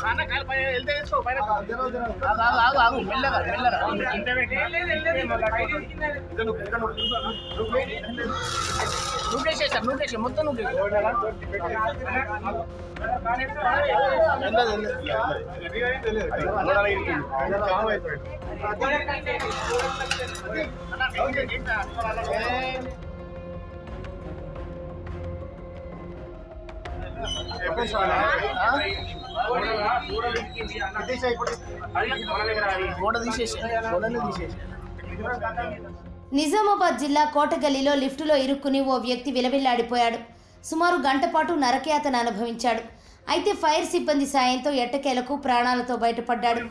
खाना खाल पहले వెళ్తే తీసుకో పైన ఆగు మెల్లగా నువ్వు మొత్తం నువ్వు నిజామాబాద్ జిల్లా కోటగల్లీలో లిఫ్టులో ఇరుక్కుని ఓ వ్యక్తి విలవిల్లాడిపోయాడు. సుమారు గంట పాటు నరకయాతన అనుభవించాడు. అయితే ఫైర్ సిబ్బంది సాయంతో ఎట్టకేలకు ప్రాణాలతో బయటపడ్డాడు.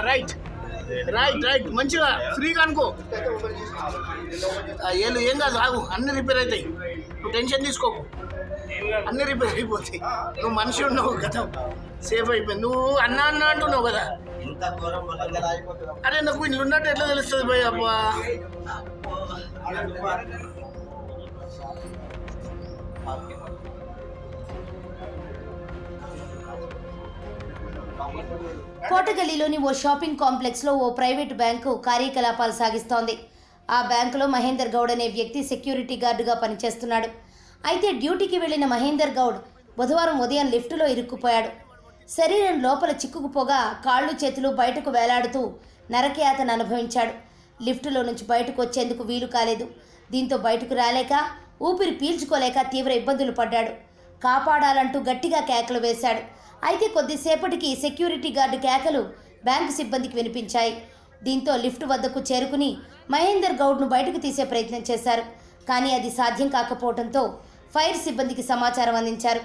రైట్ మంచిగా ఫ్రీగా అనుకో. ఏళ్ళు ఏం కాదు, ఆగు, అన్ని రిపేర్ అవుతాయి, నువ్వు టెన్షన్ తీసుకోకు, అన్ని రిపేర్ అయిపోతాయి. నువ్వు మనిషి ఉన్నావు కదా, సేఫ్ అయిపోయింది. నువ్వు అన్న అంటున్నావు కదా, అరే నాకు ఇల్లు ఉన్నట్టు ఎట్లా తెలుస్తుంది భయ్? అబ్బా కోటగల్లీలోని ఓ షాపింగ్ కాంప్లెక్స్లో ఓ ప్రైవేటు బ్యాంకు కార్యకలాపాలు సాగిస్తోంది. ఆ బ్యాంకులో మహేందర్ గౌడ్ అనే వ్యక్తి సెక్యూరిటీ గార్డుగా పనిచేస్తున్నాడు. అయితే డ్యూటీకి వెళ్లిన మహేందర్ గౌడ్ బుధవారం ఉదయం లిఫ్టులో ఇరుక్కుపోయాడు. శరీరం లోపల చిక్కుకుపోగా కాళ్ళు చేతులు బయటకు వేలాడుతూ నరకయాతన అనుభవించాడు. లిఫ్టులో నుంచి బయటకు వచ్చేందుకు వీలు కాలేదు. దీంతో బయటకు రాలేక, ఊపిరి పీల్చుకోలేక తీవ్ర ఇబ్బందులు పడ్డాడు. కాపాడాలంటూ గట్టిగా కేకలు వేశాడు. అయితే కొద్దిసేపటికి సెక్యూరిటీ గార్డు కేకలు బ్యాంకు సిబ్బందికి వినిపించాయి. దీంతో లిఫ్ట్ వద్దకు చేరుకుని మహేందర్ గౌడ్ను బయటకు తీసే ప్రయత్నం చేశారు. కానీ అది సాధ్యం కాకపోవడంతో ఫైర్ సిబ్బందికి సమాచారం అందించారు.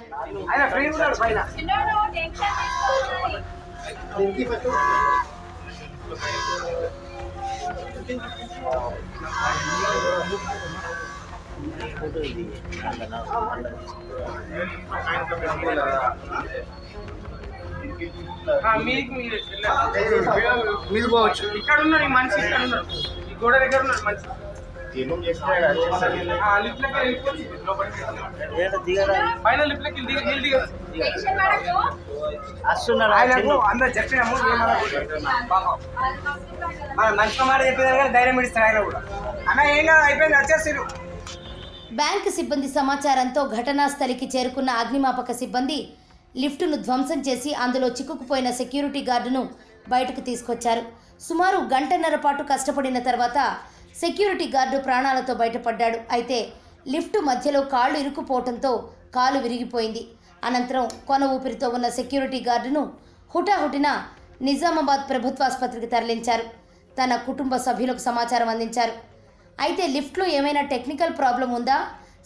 మీరు పోవచ్చు. ఇక్కడ ఉన్నాడు మనిషి, ఇక్కడ ఉన్నాడు, ఈ గోడ దగ్గర ఉన్నాడు మనిషి. పైన లిఫ్ట్లోకి అందరు చెప్పినాము, మనం మంచిగా మాట చెప్పేదాన్ని కానీ ధైర్యం ఇస్తారు. ఆయన కూడా అన్న ఏం కాదు, అయిపోయింది, వచ్చేసారు. బ్యాంకు సిబ్బంది సమాచారంతో ఘటనా స్థలికి చేరుకున్న అగ్నిమాపక సిబ్బంది లిఫ్టును ధ్వంసం చేసి అందులో చిక్కుకుపోయిన సెక్యూరిటీ గార్డును బయటకు తీసుకొచ్చారు. సుమారు గంటన్నర పాటు కష్టపడిన తర్వాత సెక్యూరిటీ గార్డు ప్రాణాలతో బయటపడ్డాడు. అయితే లిఫ్టు మధ్యలో కాళ్ళు ఇరుక్కుపోవడంతో కాలు విరిగిపోయింది. అనంతరం కొన ఊపిరితో ఉన్న సెక్యూరిటీ గార్డును హుటాహుటిన నిజామాబాద్ ప్రభుత్వాసుపత్రికి తరలించారు. తన కుటుంబ సభ్యులకు సమాచారం అందించారు. అయితే లిఫ్ట్లో ఏమైనా టెక్నికల్ ప్రాబ్లం ఉందా,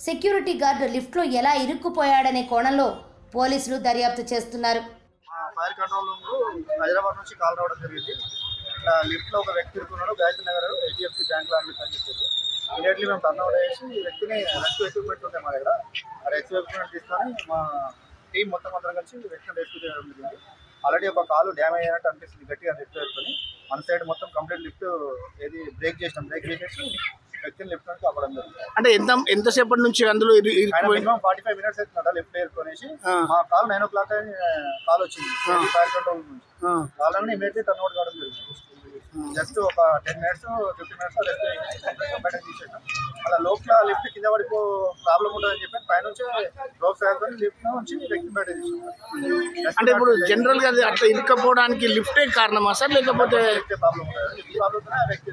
సెక్యూరిటీ గార్డు లిఫ్ట్లో ఎలా ఇరుక్కుపోయాడనే కోణంలో పోలీసులు దర్యాప్తు చేస్తున్నారు. ఫైర్ కంట్రోల్ రూమ్ హైదరాబాద్ నుంచి కాల్ రావడం జరిగింది. లిఫ్ట్లో ఒక వ్యక్తి ఇరుక్కున్నాడు, గాయత్రి నగర్ HDFC బ్యాంక్ లాంటి పనిచేస్తారు. ఇమీడియట్లీ మేము టర్న్ చేసి ఈ వ్యక్తిని రెస్క్యూ ఎక్విప్మెంట్ ఉంటాయి మా దగ్గర, ఆ రెస్క్యూ ఎక్విప్మెంట్ తీసుకొని మా టీం మొత్తం అందరం కలిసి వ్యక్తిని రెస్క్యూ చేయడం జరిగింది. ఆల్రెడీ ఒక కాలు డ్యామేజ్ అయినట్టు అనిపిస్తుంది, గట్టిగా రెస్క్యూ చేసుకొని వన్ సైడ్ మొత్తం కంప్లీట్ లిఫ్ట్ ఏది బ్రేక్ చేసేసి వ్యక్తిని లిఫ్ట్ నుంచి కాపాడడం జరిగింది. అంటే ఎంతసేపటి నుంచి అందులో మినిమం 45 మినిట్స్ అవుతుందా లిఫ్ట్ ఏరుకొనేసి. మా కాల్ 9 o'clock అని కాల్ వచ్చింది ఫైర్ కంట్రోల్ నుంచి. వాళ్ళని ఇమీడియట్లీ టర్న్ అవుట్ కావడం జరిగింది. జస్ట్ ఒక 10 minutes 15 minutes బయటకు తీసేసాం. అలా లోపల లిఫ్ట్ కింద పడిపో ప్రాబ్లం ఉండదని చెప్పి పైనుంచి రోప్స్ వేసుకొని లిఫ్ట్ నుంచి వ్యక్తి బయట తీసుకుంటాం. అంటే ఇప్పుడు జనరల్ గా అట్లా ఇరుక్కపోవడానికి లిఫ్టే కారణమా సార్, లేకపోతే ప్రాబ్లం ఉంటుంది? లిఫ్ట్ ప్రాబ్లం వ్యక్తి